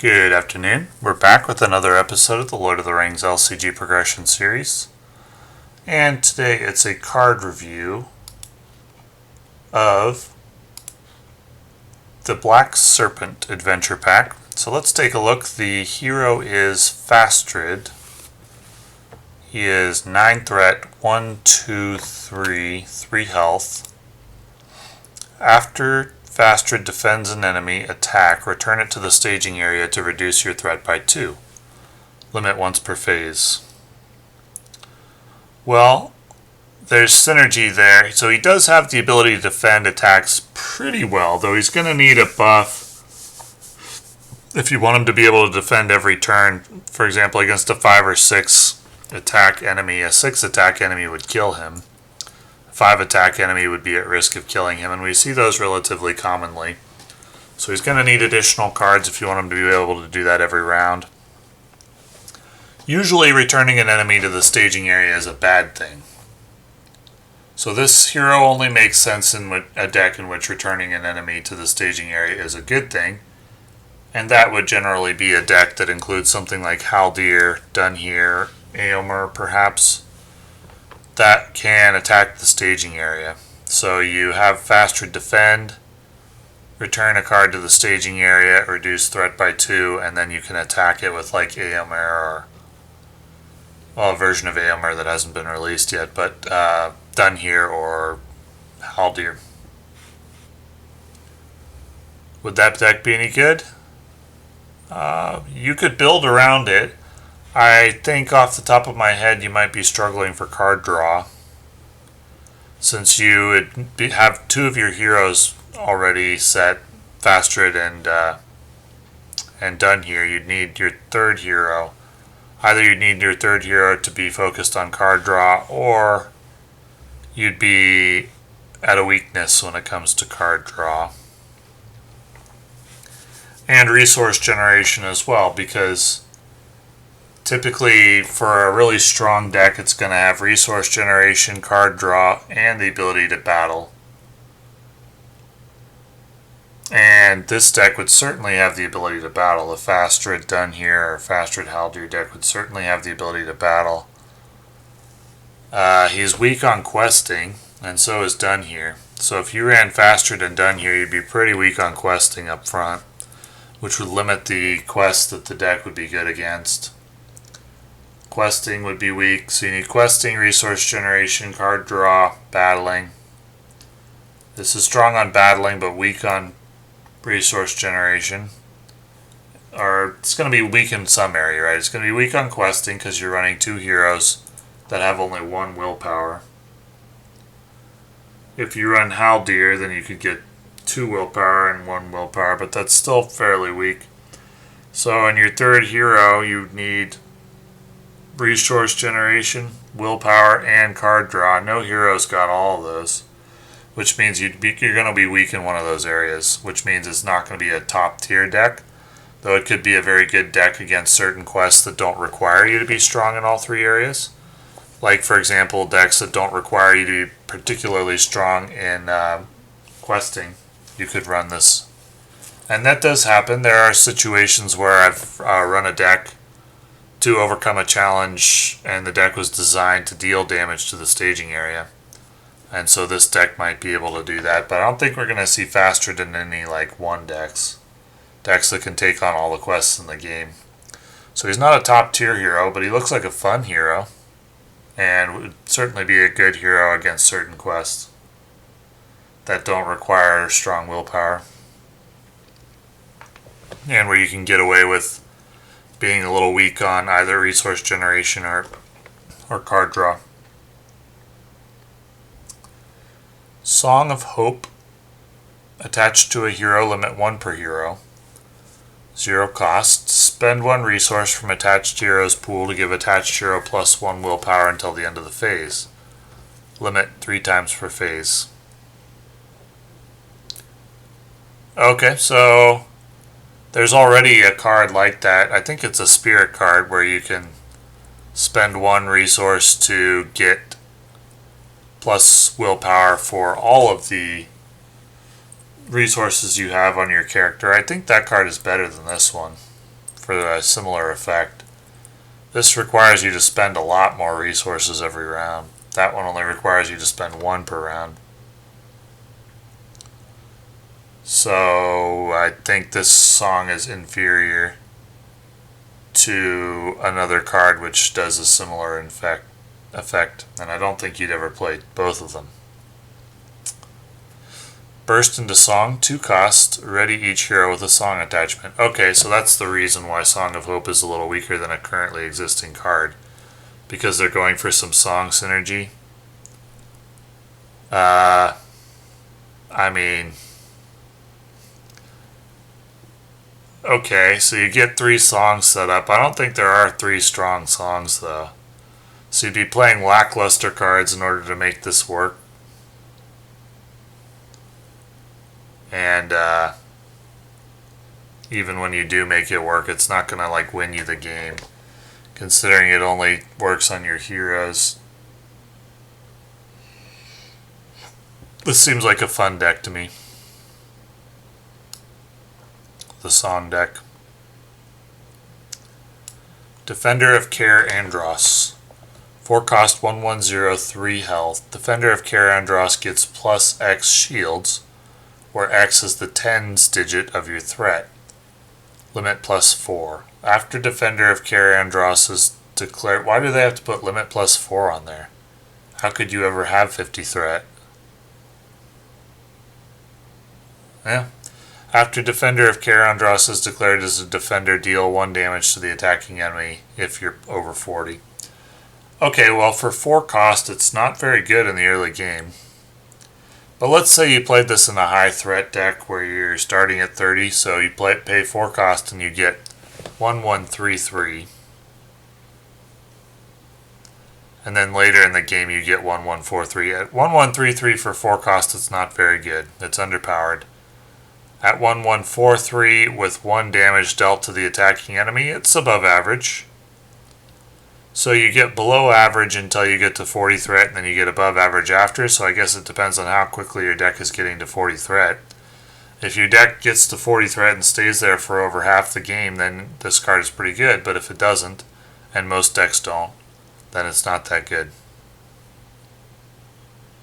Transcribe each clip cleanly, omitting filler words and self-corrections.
Good afternoon. We're back with another episode of the Lord of the Rings LCG Progression Series. And today it's a card review of the Black Serpent Adventure Pack. So let's take a look. The hero is Fastrid. He is 9 threat, 1, 2, 3, 3 health. After Fastrid defends an enemy attack, return it to the staging area to reduce your threat by 2. Limit once per phase. Well, there's synergy there. So he does have the ability to defend attacks pretty well, though he's going to need a buff if you want him to be able to defend every turn. For example, against a 5 or 6 attack enemy, a 6 attack enemy would kill him. 5 attack enemy would be at risk of killing him, and we see those relatively commonly. So he's going to need additional cards if you want him to be able to do that every round. Usually returning an enemy to the staging area is a bad thing. So this hero only makes sense in a deck in which returning an enemy to the staging area is a good thing, and that would generally be a deck that includes something like Haldir, Dunhere, Éomer perhaps, that can attack the staging area. So you have Fastrid defend, return a card to the staging area, reduce threat by 2, and then you can attack it with like Éomer or, well, a version of Éomer that hasn't been released yet, but Dunhere or Haldir. Would that deck be any good? You could build around it. I think off the top of my head you might be struggling for card draw. Since you would have 2 of your heroes already set, Fastrid and Dunhere, you'd need your 3rd hero. Either you'd need your 3rd hero to be focused on card draw, or you'd be at a weakness when it comes to card draw. And resource generation as well, because typically, for a really strong deck, it's going to have resource generation, card draw, and the ability to battle. And this deck would certainly have the ability to battle. The Fastrid Dunhere or Fastrid Haldir deck would certainly have the ability to battle. He's weak on questing, and so is Dunhere. So if you ran Fastrid and Dunhere, you'd be pretty weak on questing up front, which would limit the quests that the deck would be good against. Questing would be weak, so you need questing, resource generation, card draw, battling. This is strong on battling, but weak on resource generation. Or it's going to be weak in some area, right? It's going to be weak on questing because you're running 2 heroes that have only 1 willpower. If you run Haldir, then you could get 2 willpower and 1 willpower, but that's still fairly weak. So in your 3rd hero, you need resource generation, willpower, and card draw. No hero's got all of those, which means you're going to be weak in one of those areas, which means it's not going to be a top tier deck, though it could be a very good deck against certain quests that don't require you to be strong in all 3 areas. Like, for example, decks that don't require you to be particularly strong in questing. You could run this. And that does happen. There are situations where I've run a deck to overcome a challenge, and the deck was designed to deal damage to the staging area. And so this deck might be able to do that, but I don't think we're going to see Fastrid in any like 1 decks that can take on all the quests in the game. So he's not a top tier hero, but he looks like a fun hero, and would certainly be a good hero against certain quests that don't require strong willpower, and where you can get away with being a little weak on either resource generation or card draw. Song of Hope. Attached to a hero, limit 1 per hero. 0 cost. Spend 1 resource from attached hero's pool to give attached hero plus 1 willpower until the end of the phase. Limit 3 times per phase. Okay, so there's already a card like that. I think it's a spirit card where you can spend 1 resource to get plus willpower for all of the resources you have on your character. I think that card is better than this one. for a similar effect. This requires you to spend a lot more resources every round. That one only requires you to spend 1 per round. So I think this song is inferior to another card which does a similar effect, and I don't think you'd ever play both of them. Burst into song, 2 cost, ready each hero with a song attachment. Okay, so that's the reason why Song of Hope is a little weaker than a currently existing card, because they're going for some song synergy. I mean, okay, so you get 3 songs set up. I don't think there are 3 strong songs though. So you'd be playing lackluster cards in order to make this work. And even when you do make it work, it's not going to like win you the game, considering it only works on your heroes. This seems like a fun deck to me. The song deck. Defender of Care Andros. 4 cost, 1/1/0, 3 health. Defender of Care Andros gets plus X shields, where X is the tens digit of your threat. Limit +4. After Defender of Care Andros is declared... Why do they have to put limit +4 on there? How could you ever have 50 threat? Yeah. After Defender of Care Andros is declared as a defender, deal 1 damage to the attacking enemy if you're over 40. Okay, well for 4 cost, it's not very good in the early game. But let's say you played this in a high threat deck where you're starting at 30, so you pay 4 cost and you get 1/1/3/3. And then later in the game you get 1/1/4/3. At 1/1/3/3 for 4 cost, it's not very good. It's underpowered. At 1/1/4/3 with 1 damage dealt to the attacking enemy, it's above average. So you get below average until you get to 40 threat, and then you get above average after, so I guess it depends on how quickly your deck is getting to 40 threat. If your deck gets to 40 threat and stays there for over half the game, then this card is pretty good, but if it doesn't, and most decks don't, then it's not that good.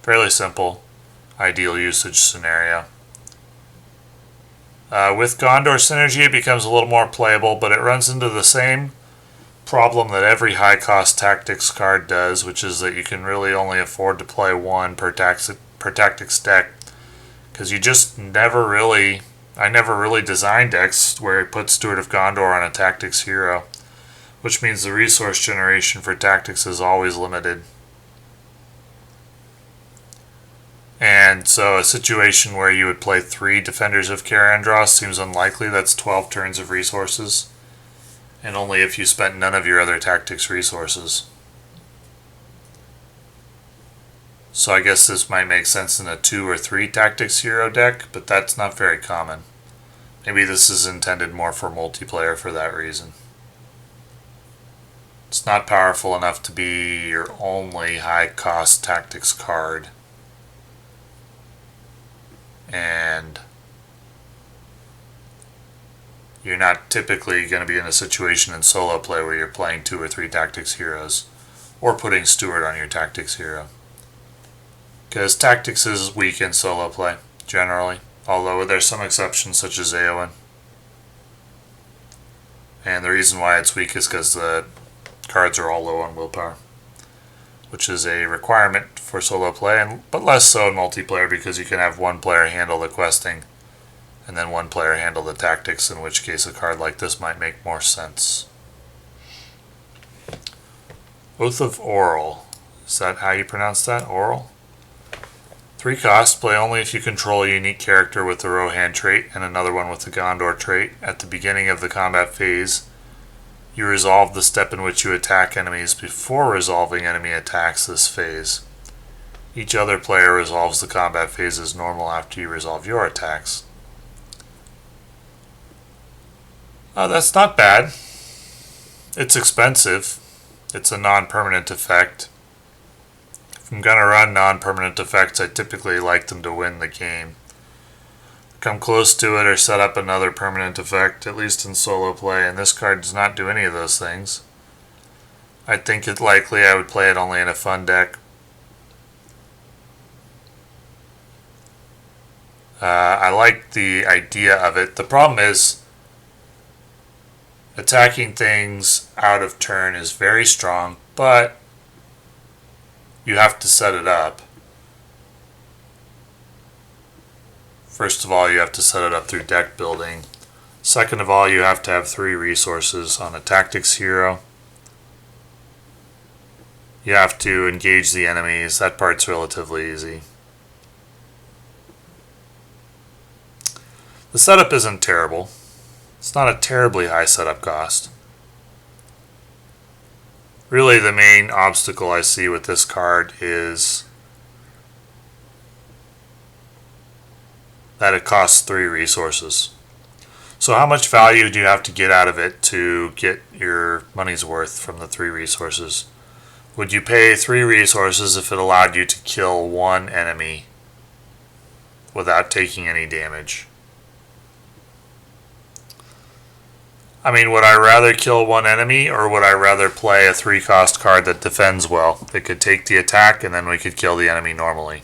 Fairly simple, ideal usage scenario. With Gondor Synergy, it becomes a little more playable, but it runs into the same problem that every high-cost tactics card does, which is that you can really only afford to play 1 per tactics deck, because you just never really... I never really designed decks where it puts Steward of Gondor on a tactics hero, which means the resource generation for tactics is always limited. And so a situation where you would play 3 Defenders of Care Andros seems unlikely. That's 12 turns of resources, and only if you spent none of your other tactics resources. So I guess this might make sense in a 2 or 3 tactics hero deck, but that's not very common. Maybe this is intended more for multiplayer for that reason. It's not powerful enough to be your only high-cost tactics card. And you're not typically going to be in a situation in solo play where you're playing 2 or 3 tactics heroes, or putting Steward on your tactics hero. Because tactics is weak in solo play, generally, although there's some exceptions such as Eowyn. And the reason why it's weak is because the cards are all low on willpower, which is a requirement for solo play, but less so in multiplayer, because you can have 1 player handle the questing and then 1 player handle the tactics, in which case a card like this might make more sense. Oath of Oral. Is that how you pronounce that? Oral? 3 cost, play only if you control a unique character with the Rohan trait and another one with the Gondor trait. At the beginning of the combat phase, you resolve the step in which you attack enemies before resolving enemy attacks this phase. Each other player resolves the combat phase as normal after you resolve your attacks. That's not bad. It's expensive. It's a non-permanent effect. If I'm going to run non-permanent effects, I typically like them to win the game. come close to it or set up another permanent effect, at least in solo play, and this card does not do any of those things. I think it likely I would play it only in a fun deck. I like the idea of it. The problem is attacking things out of turn is very strong, but you have to set it up. First of all, you have to set it up through deck building. Second of all, you have to have 3 resources on a tactics hero. You have to engage the enemies. That part's relatively easy. The setup isn't terrible. It's not a terribly high setup cost. Really, the main obstacle I see with this card is that it costs 3 resources. So how much value do you have to get out of it to get your money's worth from the 3 resources? Would you pay 3 resources if it allowed you to kill 1 enemy without taking any damage? I mean, would I rather kill 1 enemy, or would I rather play a 3-cost card that defends well? That could take the attack and then we could kill the enemy normally.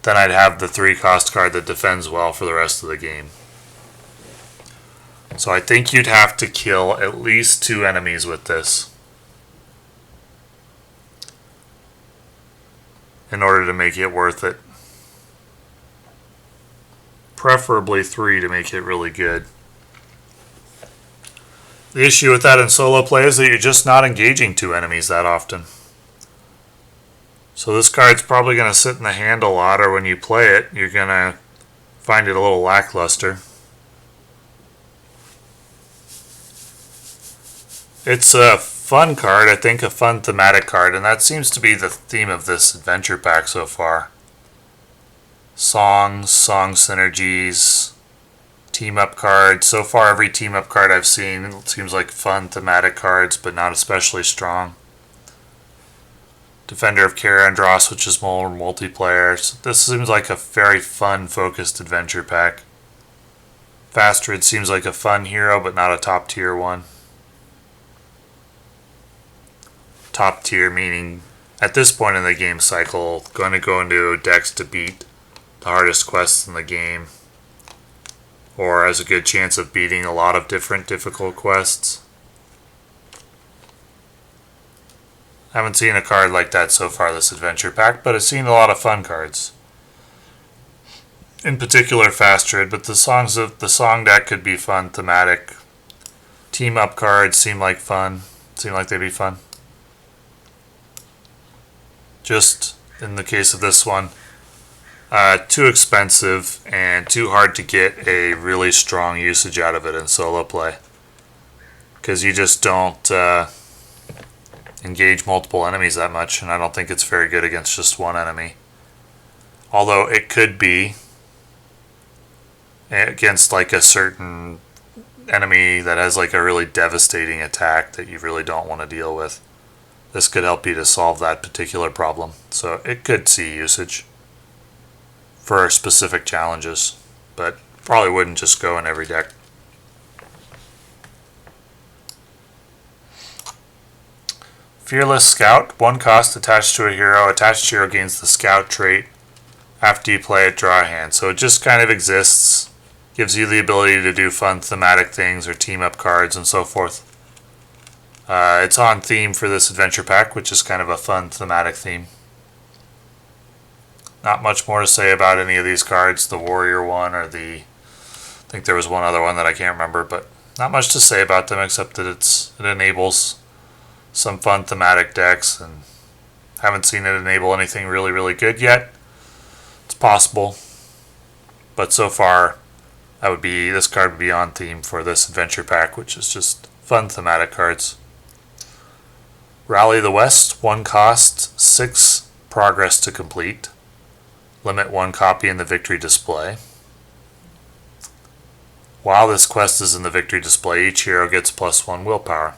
Then I'd have the 3-cost card that defends well for the rest of the game. So I think you'd have to kill at least 2 enemies with this in order to make it worth it. Preferably 3 to make it really good. The issue with that in solo play is that you're just not engaging 2 enemies that often. So this card's probably going to sit in the hand a lot, or when you play it, you're going to find it a little lackluster. It's a fun card, I think, a fun thematic card, and that seems to be the theme of this adventure pack so far. Songs, song synergies, team-up cards. So far, every team-up card I've seen seems like fun thematic cards, but not especially strong. Defender of Karandros, which is more multiplayer. So this seems like a very fun, focused adventure pack. Fastrid seems like a fun hero, but not a top-tier one. Top tier meaning, at this point in the game cycle, going to go into decks to beat the hardest quests in the game, or has a good chance of beating a lot of different difficult quests. I haven't seen a card like that so far this adventure pack, but I've seen a lot of fun cards. In particular Fastrid, but the song deck could be fun, thematic. Team up cards seem like they'd be fun. Just in the case of this one, too expensive and too hard to get a really strong usage out of it in solo play, because you just don't engage multiple enemies that much, and I don't think it's very good against just 1 enemy. Although it could be against like a certain enemy that has like a really devastating attack that you really don't want to deal with. This could help you to solve that particular problem. So it could see usage for specific challenges, but probably wouldn't just go in every deck. Fearless Scout, 1 cost attached to a hero. Attached hero gains the Scout trait after you play it, draw a hand. So it just kind of exists, gives you the ability to do fun thematic things or team up cards and so forth. It's on theme for this adventure pack, which is kind of a fun thematic theme. Not much more to say about any of these cards, the warrior one or I think there was one other one that I can't remember, but not much to say about them except that it enables some fun thematic decks, and haven't seen it enable anything really, really good yet. It's possible, but so far this card would be on theme for this adventure pack, which is just fun thematic cards. Rally the West, 1 cost, 6 progress to complete. Limit 1 copy in the victory display. While this quest is in the victory display, each hero gets +1 willpower.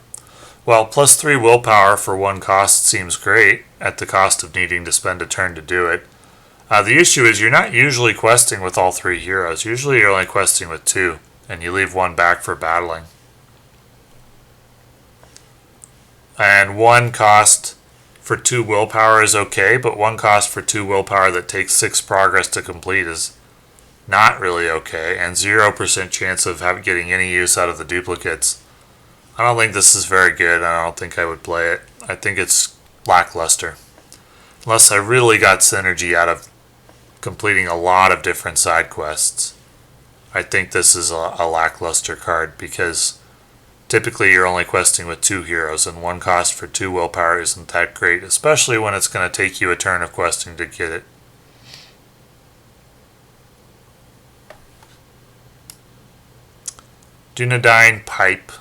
Well, +3 willpower for 1 cost seems great, at the cost of needing to spend a turn to do it. The issue is you're not usually questing with all 3 heroes. Usually you're only questing with 2, and you leave 1 back for battling. And 1 cost for 2 willpower is okay, but 1 cost for 2 willpower that takes 6 progress to complete is not really okay, and 0% chance of getting any use out of the duplicates. I don't think this is very good. I don't think I would play it. I think it's lackluster. Unless I really got synergy out of completing a lot of different side quests, I think this is a lackluster card, because typically you're only questing with 2 heroes, and 1 cost for 2 willpower isn't that great, especially when it's going to take you a turn of questing to get it. Dunedain Pipe.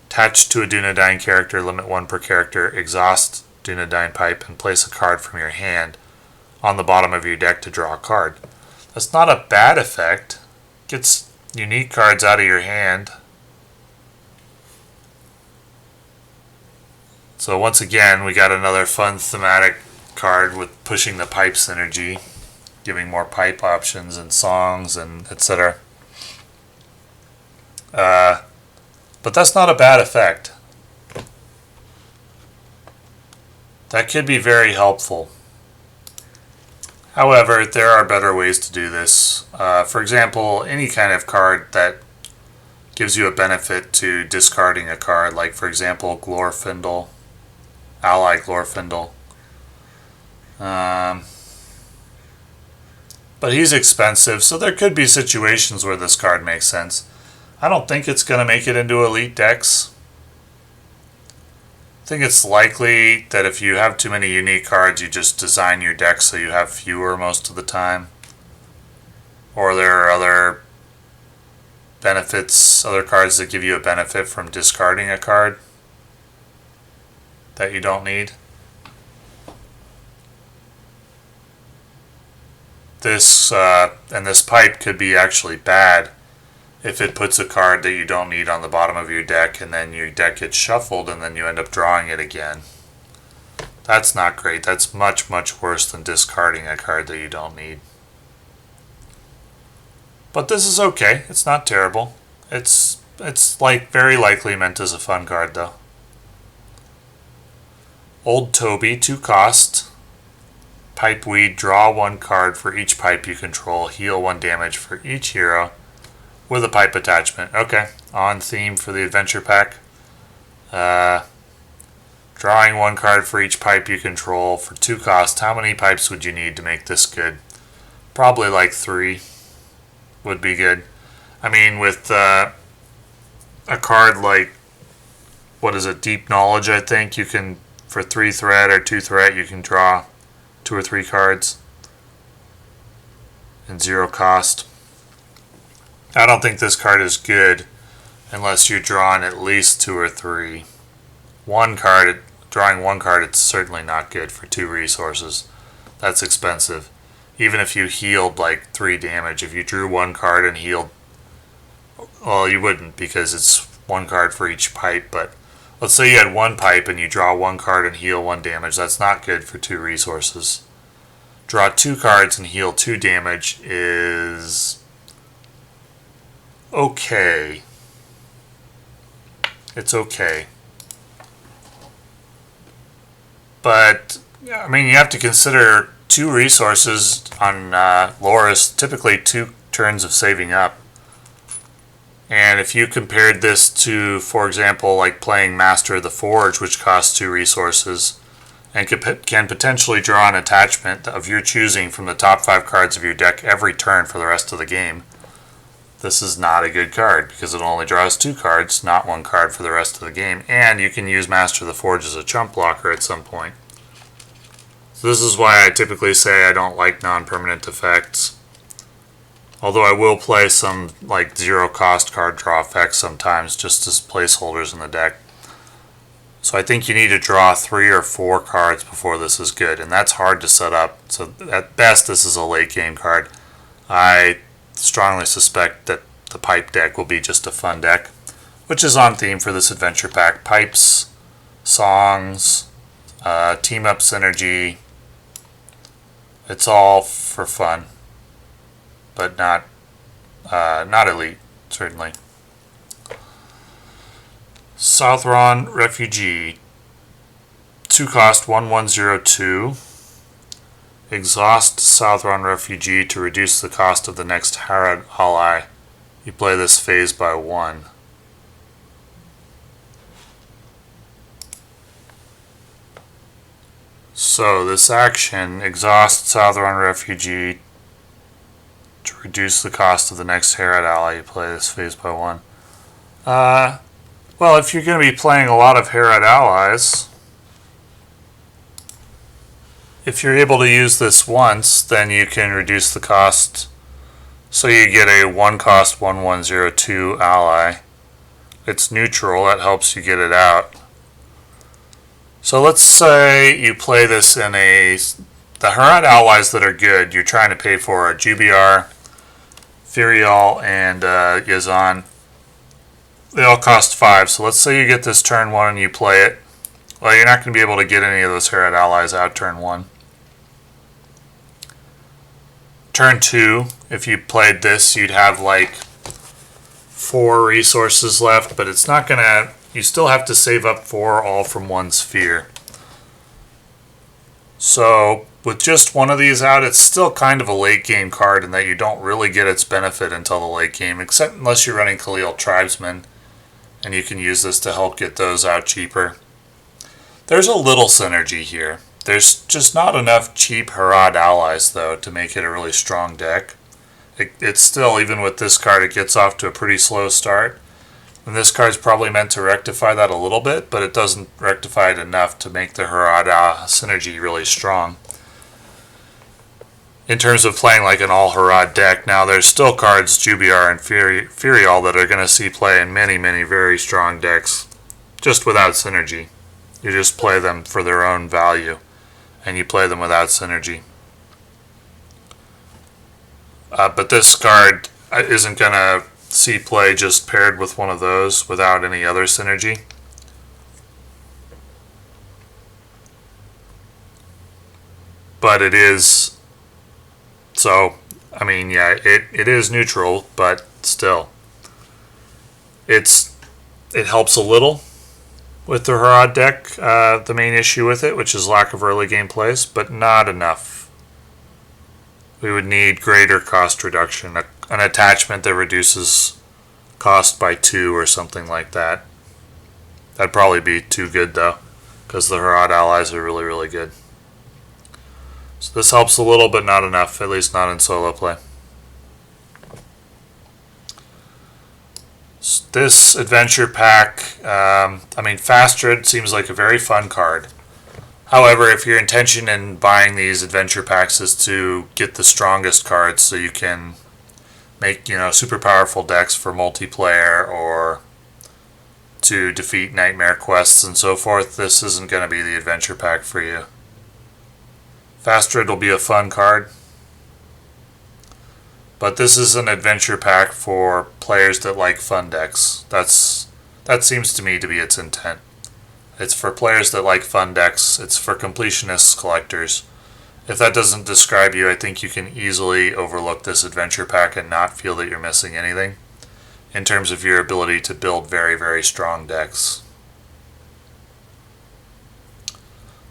Attach to a Dunedain character, limit 1 per character, exhaust Dunedain Pipe, and place a card from your hand on the bottom of your deck to draw a card. That's not a bad effect. Gets unique cards out of your hand. So once again, we got another fun thematic card with pushing the pipe synergy, giving more pipe options and songs and etc. But that's not a bad effect. That could be very helpful. However, there are better ways to do this. For example, any kind of card that gives you a benefit to discarding a card, like for example Glorfindel, Ally Glorfindel. But he's expensive, so there could be situations where this card makes sense. I don't think it's going to make it into Elite decks. I think it's likely that if you have too many unique cards, you just design your deck so you have fewer most of the time. Or there are other benefits, other cards that give you a benefit from discarding a card that you don't need. This pipe could be actually bad if it puts a card that you don't need on the bottom of your deck, and then your deck gets shuffled and then you end up drawing it again. That's not great. That's much, much worse than discarding a card that you don't need. But this is okay. It's not terrible. It's like very likely meant as a fun card though. Old Toby, 2 cost. Pipe Weed, draw 1 card for each pipe you control, heal 1 damage for each hero with a pipe attachment. Okay, on theme for the adventure pack. Drawing 1 card for each pipe you control for 2 cost. How many pipes would you need to make this good? Probably like 3 would be good. I mean, with a card like, what is it, Deep Knowledge, I think, you can, for 3 threat or 2 threat, you can draw 2 or 3 cards and 0 cost. I don't think this card is good unless you're drawing at least 2 or 3. Drawing 1 card, it's certainly not good for 2 resources. That's expensive. Even if you healed like 3 damage, if you drew 1 card and healed, well, you wouldn't, because it's 1 card for each pipe, but let's say you had 1 pipe and you draw 1 card and heal 1 damage. That's not good for 2 resources. Draw 2 cards and heal 2 damage is okay. It's okay. But, I mean, you have to consider 2 resources on lore is typically 2 turns of saving up. And if you compared this to, for example, like playing Master of the Forge, which costs 2 resources, and can potentially draw an attachment of your choosing from the top 5 cards of your deck every turn for the rest of the game, this is not a good card, because it only draws 2 cards, not 1 card for the rest of the game, and you can use Master of the Forge as a chump blocker at some point. So this is why I typically say I don't like non-permanent effects. Although I will play some like 0 cost card draw effects sometimes just as placeholders in the deck. So I think you need to draw 3 or 4 cards before this is good, and that's hard to set up. So at best this is a late game card. I strongly suspect that the pipe deck will be just a fun deck, which is on theme for this adventure pack. Pipes, songs, team up synergy, It's all for fun, but not elite, certainly. Southron Refugee. 2 cost 1102. Exhaust Southron Refugee to reduce the cost of the next Harad ally. You play this phase by 1. So this action, exhaust Southron Refugee to reduce the cost of the next Harad ally. You play this phase by 1. Well, if you're going to be playing a lot of Harad allies, if you're able to use this once, then you can reduce the cost. So you get a 1 cost 1102 ally. It's neutral, that helps you get it out. So let's say you play this in the Harad allies that are good, you're trying to pay for Jubiar, Firial, and Yazan. They all cost 5, so let's say you get this turn 1 and you play it. Well, you're not going to be able to get any of those Harad allies out turn 1. Turn 2, if you played this, you'd have like 4 resources left, but it's not going to... You still have to save up 4 all from 1 sphere. So with just one of these out, it's still kind of a late game card in that you don't really get its benefit until the late game, except unless you're running Khalil Tribesmen, and you can use this to help get those out cheaper. There's a little synergy here. There's just not enough cheap Harad allies, though, to make it a really strong deck. It's still, even with this card, it gets off to a pretty slow start. And this card's probably meant to rectify that a little bit, but it doesn't rectify it enough to make the Harad synergy really strong. In terms of playing like an all-Harad deck, now there's still cards, Jubiar and Firial, that are going to see play in many, many very strong decks, just without synergy. You just play them for their own value, and you play them without synergy. But this card isn't going to see play just paired with one of those without any other synergy. But it is... So, I mean, yeah, it is neutral, but still. It helps a little with the Harad deck, the main issue with it, which is lack of early game plays, but not enough. We would need greater cost reduction, an attachment that reduces cost by 2 or something like that. That'd probably be too good, though, because the Harad allies are really, really good. So this helps a little, but not enough, at least not in solo play. This adventure pack, I mean, Fastred seems like a very fun card. However, if your intention in buying these adventure packs is to get the strongest cards so you can make, super powerful decks for multiplayer or to defeat nightmare quests and so forth, this isn't going to be the adventure pack for you. Fastred will be a fun card, but this is an adventure pack for players that like fun decks. That seems to me to be its intent. It's for players that like fun decks. It's for completionists, collectors. If that doesn't describe you, I think you can easily overlook this adventure pack and not feel that you're missing anything in terms of your ability to build very, very strong decks.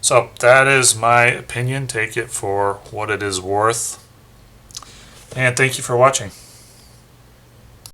So that is my opinion. Take it for what it is worth. And thank you for watching.